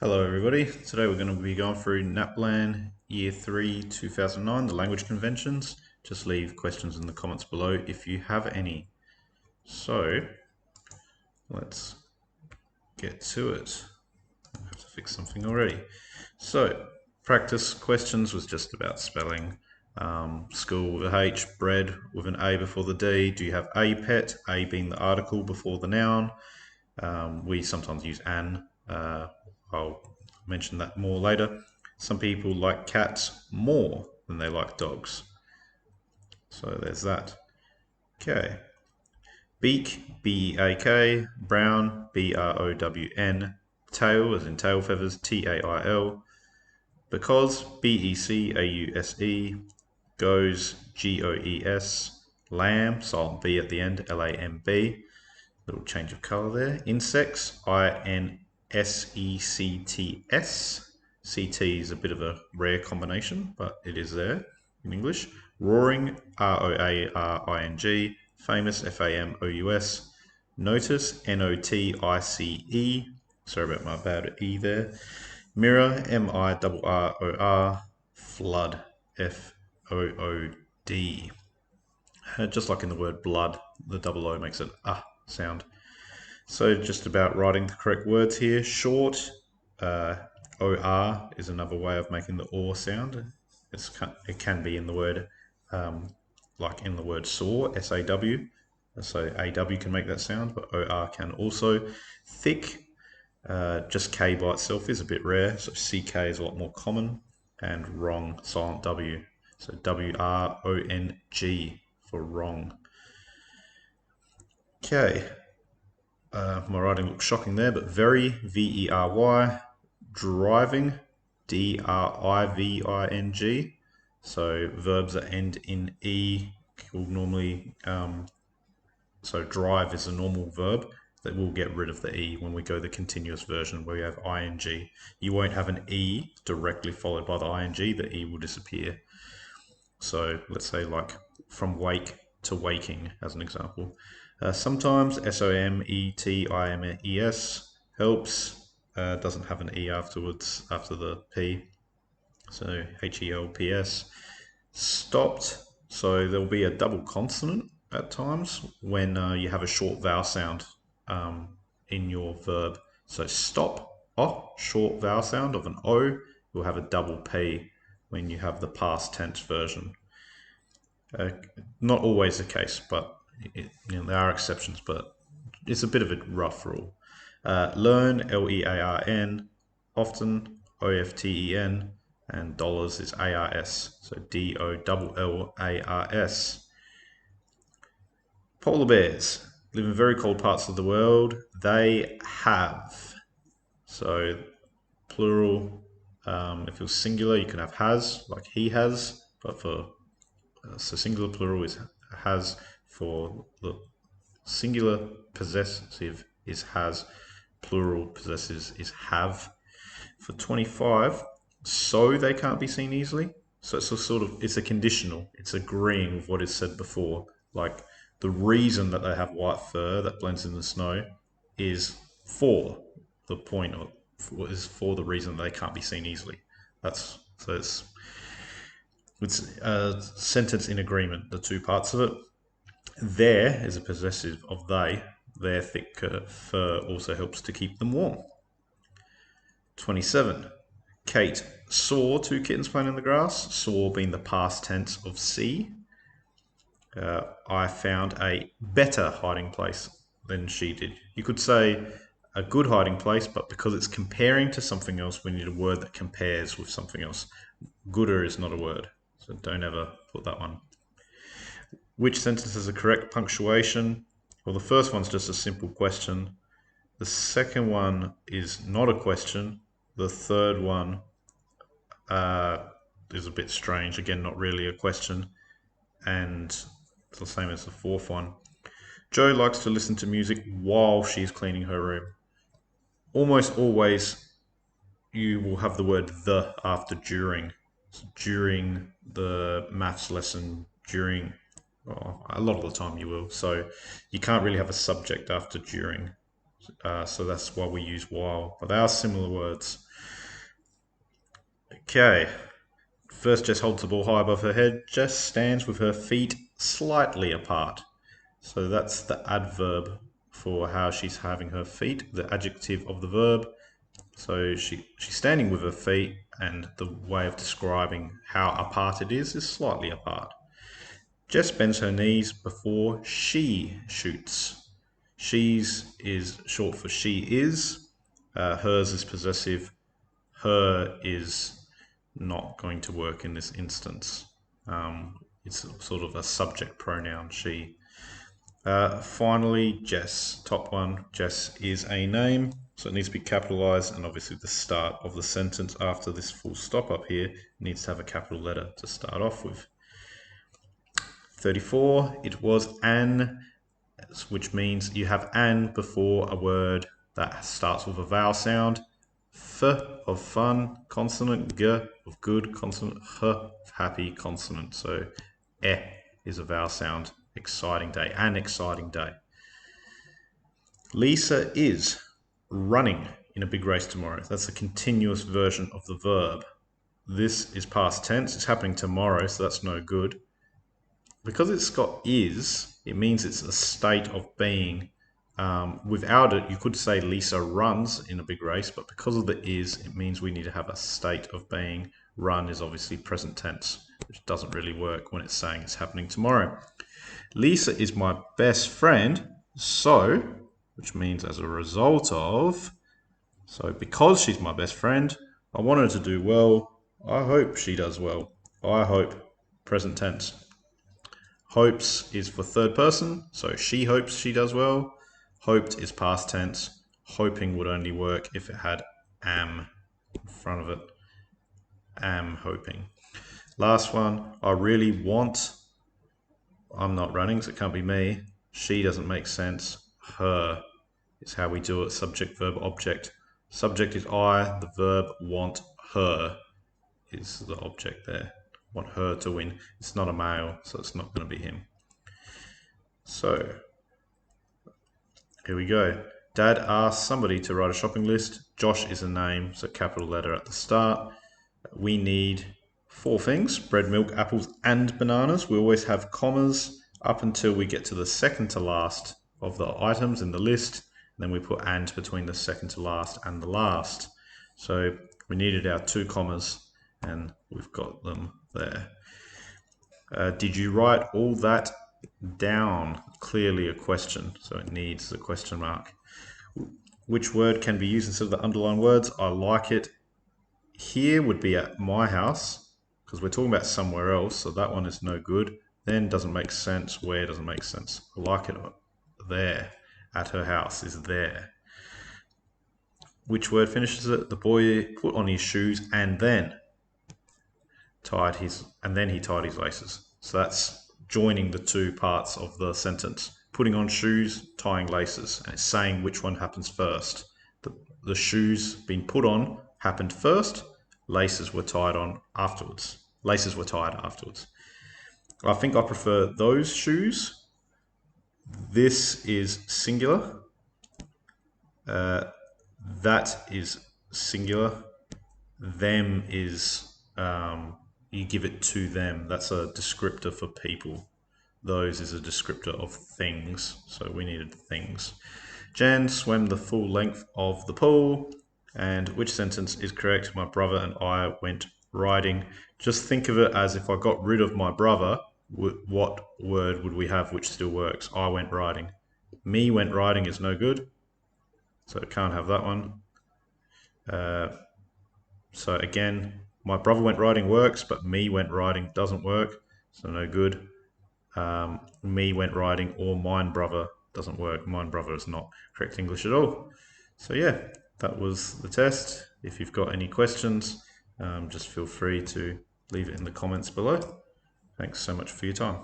Hello everybody, today we're going to be going through Naplan Year 3 2009, the language conventions. Just leave questions in the comments below if you have any. So, let's get to it. I have to fix something already. So, practice questions was just about spelling. School with a H, bread with an A before the D. Do you have a pet? A being the article before the noun. We sometimes use an. I'll mention that more later. Some people like cats more than they like dogs. So there's that. Okay. Beak, B-E-A-K. Brown, B-R-O-W-N. Tail, as in tail feathers, T-A-I-L. Because, B-E-C-A-U-S-E. Goes, G-O-E-S. Lamb, silent B at the end, L-A-M-B. Little change of color there. Insects, I-N-S-E-C-T-S. C-T is a bit of a rare combination, but it is there in English. Roaring, R-O-A-R-I-N-G. Famous, F-A-M-O-U-S. Notice, N-O-T-I-C-E. Sorry about my bad E there. Mirror, M-I-R-R-O-R. Flood, F-O-O-D. Just like in the word blood, the double O makes an sound. So just about writing the correct words here. Short, OR is another way of making the OR sound. It can be in the word, like in the word saw, S-A-W. So A-W can make that sound, but OR can also. Thick, just K by itself is a bit rare, so CK is a lot more common. And wrong, silent W. So W-R-O-N-G for wrong. Okay. My writing looks shocking there, but very, V-E-R-Y. Driving, D-R-I-V-I-N-G. So verbs that end in E will normally, so drive is a normal verb that will get rid of the E when we go the continuous version where we have ing. You won't have an E directly followed by the ing, the E will disappear. So let's say like from wake to waking as an example. Sometimes S-O-M-E-T-I-M-E-S helps, doesn't have an E afterwards, after the P. So H-E-L-P-S. Stopped, so there'll be a double consonant at times when you have a short vowel sound in your verb. So stop, short vowel sound of an O, you'll have a double P when you have the past tense version. Not always the case, but there are exceptions, but it's a bit of a rough rule. Learn, L-E-A-R-N, often, O-F-T-E-N, and dollars is A-R-S, so D-O-L-L-A-R-S. Polar bears live in very cold parts of the world. They have. So plural, if it was singular, you can have has, like he has, but for so singular plural is has, for the singular possessive is has, plural possessive is have. For 25, so they can't be seen easily. So it's a sort of, it's a conditional. It's agreeing with what is said before. Like the reason that they have white fur that blends in the snow is for the point of, is for the reason that they can't be seen easily. That's so it's a sentence in agreement, the two parts of it. Their is a possessive of they. Their thick fur also helps to keep them warm. 27. Kate saw two kittens playing in the grass, saw being the past tense of see. I found a better hiding place than she did. You could say a good hiding place, but because it's comparing to something else, we need a word that compares with something else. Gooder is not a word, so don't ever put that one. Which sentences are correct? Punctuation. Well, the first one's just a simple question. The second one is not a question. The third one is a bit strange. Again, not really a question. And it's the same as the fourth one. Jo likes to listen to music while she's cleaning her room. Almost always you will have the word the after during. So during the maths lesson, during, a lot of the time you will. So you can't really have a subject after during. So that's why we use while. But they are similar words. Okay, first Jess holds the ball high above her head. Jess stands with her feet slightly apart. So that's the adverb for how she's having her feet, the adjective of the verb. So she's standing with her feet, and the way of describing how apart it is slightly apart. Jess bends her knees before she shoots. She's is short for she is. Hers is possessive. Her is not going to work in this instance. It's sort of a subject pronoun, she. Finally, Jess, top one. Jess is a name, so it needs to be capitalized, and obviously the start of the sentence after this full stop up here needs to have a capital letter to start off with. 34, it was an, which means you have an before a word that starts with a vowel sound. F of fun, consonant. G of good, consonant. H of happy, consonant. So, is a vowel sound. Exciting day, an exciting day. Lisa is running in a big race tomorrow. That's a continuous version of the verb. This is past tense. It's happening tomorrow, so that's no good. Because it's got is, it means it's a state of being. Without it, you could say Lisa runs in a big race, but because of the is, it means we need to have a state of being. Run is obviously present tense, which doesn't really work when it's saying it's happening tomorrow. Lisa is my best friend, so, which means as a result of, so because she's my best friend, I want her to do well. I hope she does well. I hope, present tense. Hopes is for third person, so she hopes she does well. Hoped is past tense. Hoping would only work if it had am in front of it. Am hoping. Last one, I really want. I'm not running, so it can't be me. She doesn't make sense. Her is how we do it. Subject, verb, object. Subject is I, the verb want her is the object there. Want her to win. It's not a male, so it's not going to be him. So, here we go. Dad asked somebody to write a shopping list. Josh is a name, so capital letter at the start. We need 4 things: bread, milk, apples, and bananas. We always have commas up until we get to the second to last of the items in the list. And then we put and between the second to last and the last. So we needed our 2 commas, and we've got them there. Did you write all that down? Clearly a question, so it needs a question mark. Which word can be used instead of the underlined words? I like it. Here would be at my house, because we're talking about somewhere else, so that one is no good. Then doesn't make sense. Where doesn't make sense. I like it there. At her house is there. Which word finishes it? The boy put on his shoes and then tied his, and then he tied his laces. So that's joining the 2 parts of the sentence. Putting on shoes, tying laces, and it's saying which one happens first. The shoes being put on happened first. Laces were tied on afterwards. Laces were tied afterwards. I think I prefer those shoes. This is singular. That is singular. Them is, you give it to them. That's a descriptor for people. Those is a descriptor of things. So we needed things. Jan swam the full length of the pool. And which sentence is correct? My brother and I went riding. Just think of it as if I got rid of my brother, what word would we have which still works? I went riding. Me went riding is no good, so it can't have that one. So again, my brother went riding works, but me went riding doesn't work, so no good. Me went riding or mine brother doesn't work. Mine brother is not correct English at all. So yeah, that was the test. If you've got any questions, just feel free to leave it in the comments below. Thanks so much for your time.